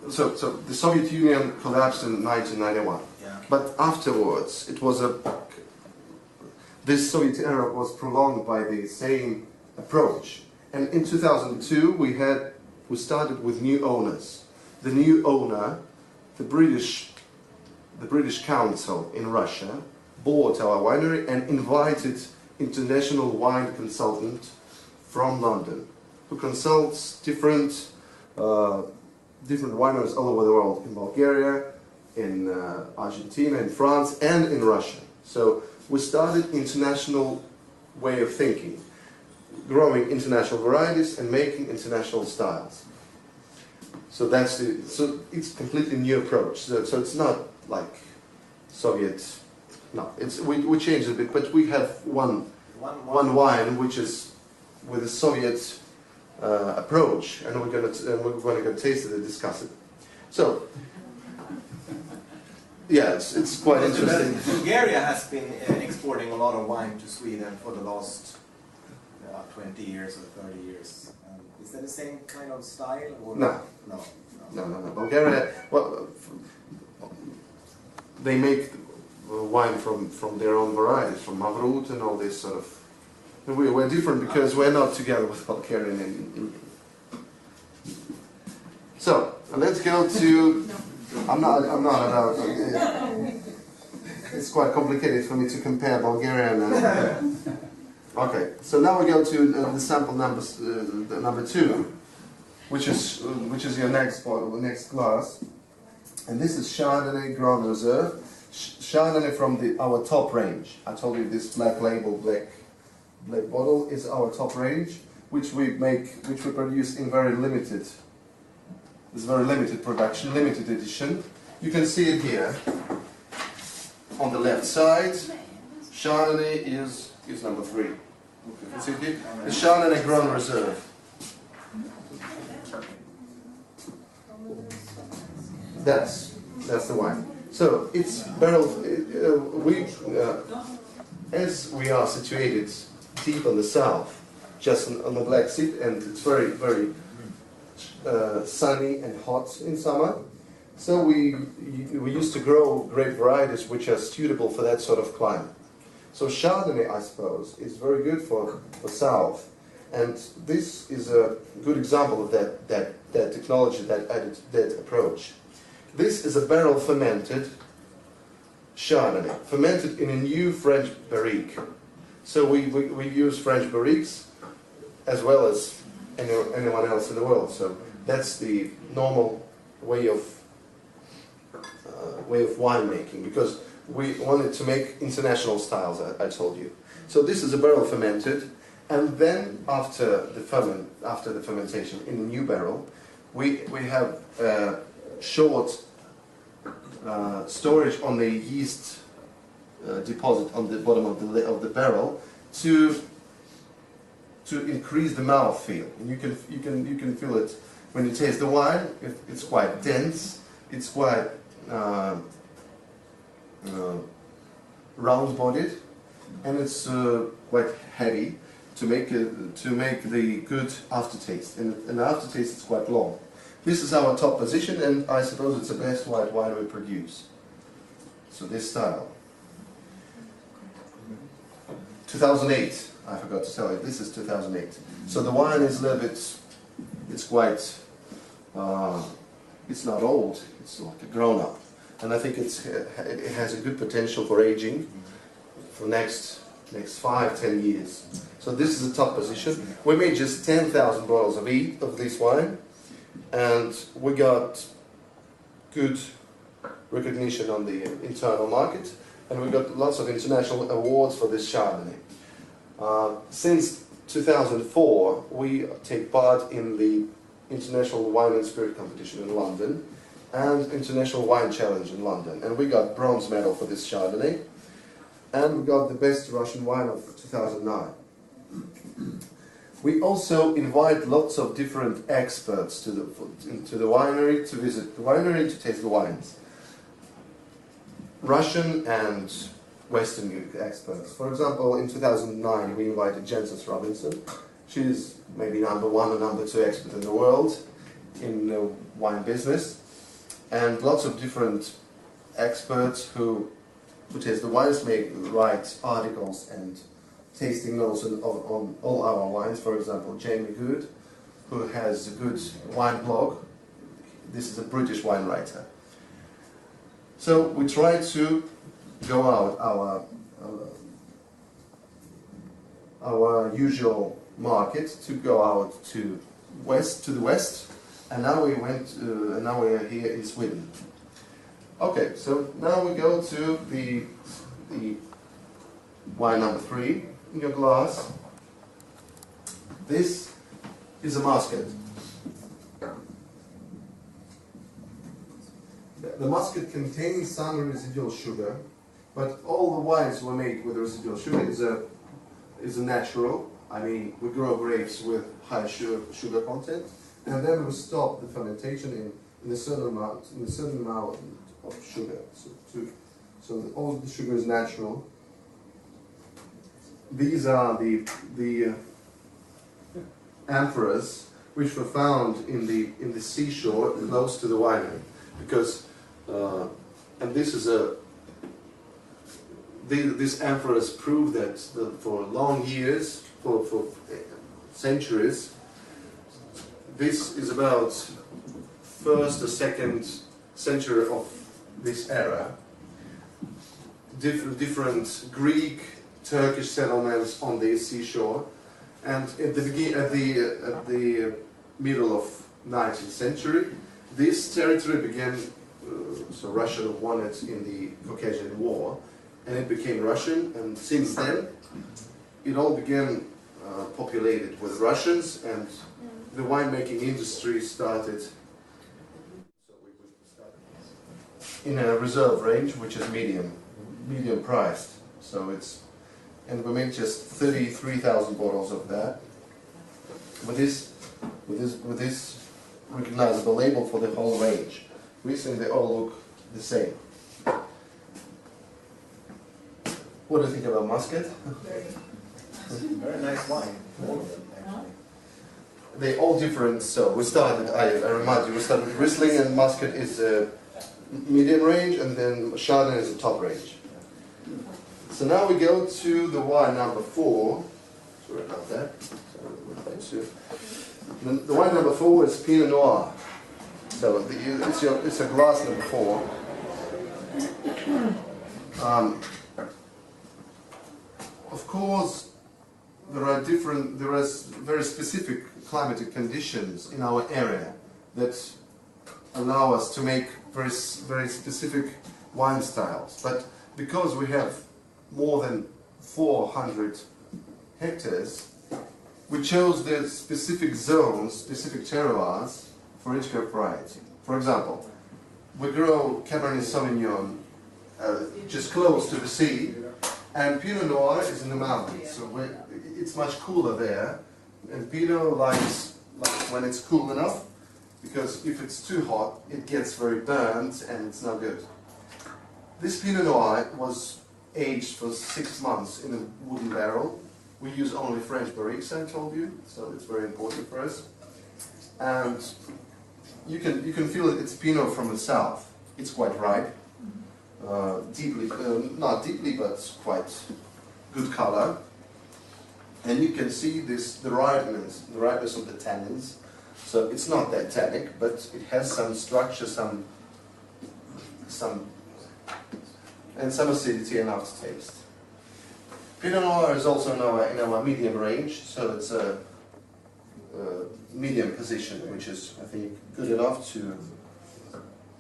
So the Soviet Union collapsed in 1991. Yeah. But afterwards, this Soviet era was prolonged by the same approach. And in 2002, we started with new owners. The new owner, the British Council in Russia, bought our winery and invited international wine consultant from London, who consults different wineries all over the world, in Bulgaria, in Argentina, in France, and in Russia. So we started international way of thinking, growing international varieties and making international styles. So it's completely new approach. So it's not like Soviet. No, we changed a bit, but we have one wine which is with a Soviet approach, and we're going to go taste it and discuss it. So. Yeah, it's quite interesting. Bulgaria has been exporting a lot of wine to Sweden for the last 20 years or 30 years. Is that the same kind of style? Or no. No. Bulgaria, well, they make wine from their own varieties, from Mavrut and all this sort of. We're different because we're not together with Bulgarian and Indian. So let's go to. I'm not about. It's quite complicated for me to compare Bulgarian and. Okay, so now we go to the sample number 2, which is your next glass, and this is Chardonnay Grand Reserve, Chardonnay from our top range. I told you this black label, black bottle is our top range, which we produce in very limited. This very limited production, limited edition. You can see it here on the left side. Chardonnay is number 3. You can see it here. The Chardonnay Grand Reserve. That's the wine. So it's barreled. As we are situated deep on the south, just on the Black Sea, and it's very, very sunny and hot in summer. So we used to grow grape varieties which are suitable for that sort of climate. So Chardonnay, I suppose, is very good for south, and this is a good example of that technology, that approach. This is a barrel fermented Chardonnay, fermented in a new French barrique. So we use French barriques as well as anyone else in the world. So that's the normal way of winemaking, because we wanted to make international styles, I told you. So this is a barrel fermented, and then after the fermentation in a new barrel, we have short storage on the yeast deposit on the bottom of the barrel to increase the mouthfeel. And you can feel it when you taste the wine. It's quite dense. It's quite round-bodied, and it's quite heavy to make the good aftertaste. And the aftertaste is quite long. This is our top position, and I suppose it's the best white wine we produce. So this style. 2008. I forgot to tell you. This is 2008. So the wine is a little bit. It's quite. It's not old. It's like a grown-up, and I think it has a good potential for aging for next 5-10 years. So this is the top position. We made just 10,000 bottles of this wine, and we got good recognition on the internal market, and we got lots of international awards for this Chardonnay. Since 2004, we take part in the International Wine and Spirit Competition in London and International Wine Challenge in London, and we got bronze medal for this Chardonnay, and we got the best Russian wine of 2009. We also invite lots of different experts to the winery, to visit the winery, to taste the wines. Russian and Western experts. For example, in 2009 we invited Jensen Robinson. She's maybe number 1 or number 2 expert in the world in the wine business, and lots of different experts who taste the wines, write articles and tasting notes on all our wines. For example, Jamie Good, who has a good wine blog. This is a British wine writer. So we try to go out our usual market, to go out to the west, and now now we are here in Sweden. Okay, so now we go to the wine number 3 in your glass. This is a muscat. The muscat contains some residual sugar, but all the wines were made with residual sugar is a natural. I mean, we grow grapes with high sugar content, and then we stop the fermentation in a certain amount of sugar. So all the sugar is natural. These are the amphoras which were found in the seashore close to the winery, because and this is these amphoras prove that for long years, for centuries, this is about 1st or 2nd century of this era. Different Greek, Turkish settlements on the seashore, and at the middle of 19th century, this territory began. So Russia won it in the Caucasian War, and it became Russian. And since then, it all began populated with Russians, and the winemaking industry started. So we started in a reserve range, which is medium priced. So and we made just 33,000 bottles of that. With this recognizable label for the whole range. Recently, they all look the same. What do you think about muscat? Very nice wine, all of them actually. They're all different. So we started. I remind you, we started with Riesling, and muscat is a medium range, and then Chardonnay is a top range. So now we go to the wine number 4. Sorry about that. The wine number 4 is Pinot Noir. So it's a glass number 4. Of course, there are very specific climatic conditions in our area that allow us to make very specific wine styles. But because we have more than 400 hectares, we chose the specific zones, specific terroirs for each grape variety. For example, we grow Cabernet Sauvignon just close to the sea, and Pinot Noir is in the mountains, so it's much cooler there, and Pinot likes when it's cool enough, because if it's too hot, it gets very burnt and it's not good. This Pinot Noir was aged for 6 months in a wooden barrel. We use only French barriques, I told you, so it's very important for us. And you can feel it's Pinot from the south. It's quite ripe, not deeply, but quite good color. And you can see the ripeness of the tannins. So it's not that tannic, but it has some structure, some acidity enough to taste. Pinot Noir is also in our medium range, so it's a medium position, which is, I think, good enough to